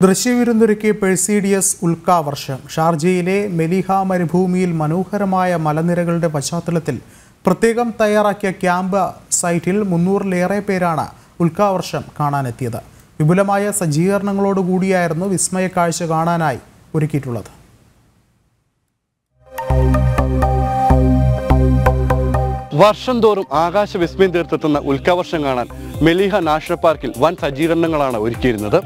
ദൃശ്യവിരുന്നൊരുക്കിയ പെഴ്സീഡിയസ് ഉൽക്കാവർഷം ഷാർജയിലെ മെലിഹ മരുഭൂമിയിൽ മനോഹരമായ മലനിരകളുടെ പശ്ചാത്തലത്തിൽ പ്രത്യേകം തയ്യാറാക്കിയ ക്യാമ്പ് സൈറ്റിൽ 300-ലേറെ പേരാണ് ഉൽക്കാവർഷം കാണാനെത്തിയത്. വിപുലമായ സജ്ജീകരണങ്ങളോടുകൂടിയായിരുന്നു വിസ്മയ കാഴ്ച കാണാനായി ഒരുക്കിയിട്ടുള്ളത്. വർഷം തോറും ആകാശ വിസ്മയം തീർത്തെത്തുന്ന ഉൽക്കാവർഷം കാണാൻ മെലിഹ നാഷണൽ പാർക്കിൽ വൻ സജ്ജീകരണങ്ങളാണ് ഒരുക്കിയിരുന്നത്.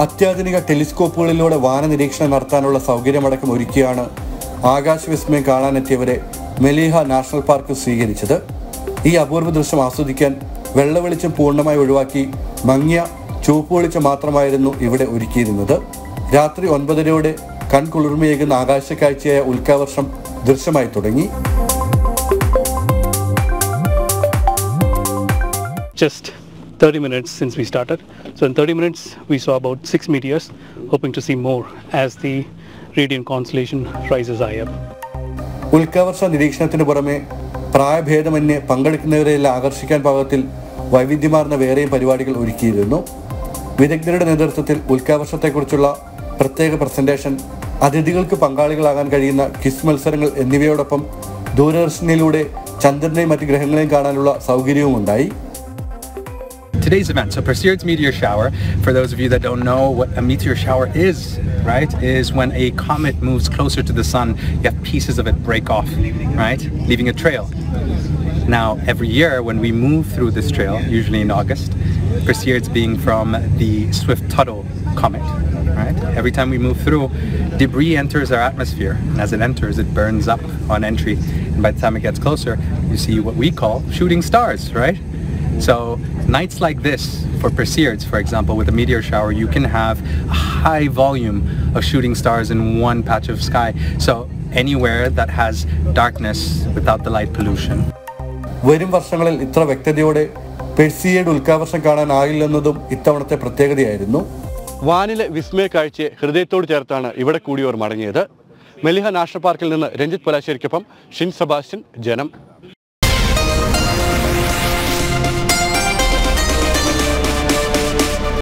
അത്യാധുനിക ടെലിസ്കോപ്പുകളിലൂടെ വാനനിരീക്ഷണം നടത്താനുള്ള സൗകര്യമടക്കം ഒരുക്കിയാണ് ആകാശവിസ്മയം കാണാനെത്തിയവരെ മെലിഹ നാഷണൽ പാർക്ക് സ്വീകരിച്ചത്. ഈ അപൂർവ ദൃശ്യം ആസ്വദിക്കാൻ വെള്ളവെളിച്ചം പൂർണ്ണമായി ഒഴിവാക്കി മങ്ങിയ ചുവപ്പ് വെളിച്ചം മാത്രമായിരുന്നു ഇവിടെ ഒരുക്കിയിരുന്നത്. രാത്രി 9:30 കൺകുളിർമയേകുന്ന ആകാശക്കാഴ്ചയായ ഉൽക്കാവർഷം ദൃശ്യമായി തുടങ്ങി. Just 30 minutes since we started. So in 30 minutes we saw about 6 meteors, hoping to see more as the radiant constellation rises high up. ഉൽക്കാവർഷ നിരീക്ഷണത്തിന് പുറമെ പ്രായഭേദമന്യേ പങ്കെടുക്കുന്നവരെല്ലാം ആകർഷിക്കാൻ പാകത്തിൽ വൈവിധ്യമാർന്ന വേറെയും പരിപാടികൾ ഒരുക്കിയിരുന്നു. വിദഗ്ധരുടെ നേതൃത്വത്തിൽ ഉൽക്കാവർഷത്തെക്കുറിച്ചുള്ള പ്രത്യേക പ്രസന്റേഷൻ, അതിഥികൾക്ക് പങ്കാളികളാകാൻ കഴിയുന്ന ക്വിസ് മത്സരങ്ങൾ എന്നിവയോടൊപ്പം ദൂരദർശനിലൂടെ ചന്ദ്രനെയും മറ്റ് ഗ്രഹങ്ങളെയും കാണാനുള്ള സൗകര്യവും ഉണ്ടായി. Today's event, so Perseids meteor shower, for those of you that don't know what a meteor shower is, right, is when a comet moves closer to the sun, you have pieces of it break off, right, leaving a trail. Now, every year when we move through this trail, usually in August, Perseids being from the Swift-Tuttle comet, right, every time we move through, debris enters our atmosphere, and as it enters, it burns up on entry, and by the time it gets closer, you see what we call shooting stars, right? So nights like this for Perseids, for example, with a meteor shower, you can have a high volume of shooting stars in one patch of sky. So anywhere that has darkness without the light pollution. വരും വർഷങ്ങളിൽ ഇത്ര വ്യക്തതയോടെ പെർസിയഡ് ഉൽക്കാവർഷം കാണാനായില്ലെന്നതും ഇത്തവണത്തെ പ്രത്യേകതയായിരുന്നു. വാനിലെ വിസ്മയ കാഴ്ചയെ ഹൃദയത്തോട് ചേർത്താണ് ഇവിടെ കൂടിയവർ മടങ്ങിയത്. മെലിഹ നാഷണൽ പാർക്കിൽ നിന്ന് രഞ്ജിത്ത് പൊലാശ്ശേരിക്കൊപ്പം ഷിൻ സെബാസ്റ്റ്യൻ, ജനം.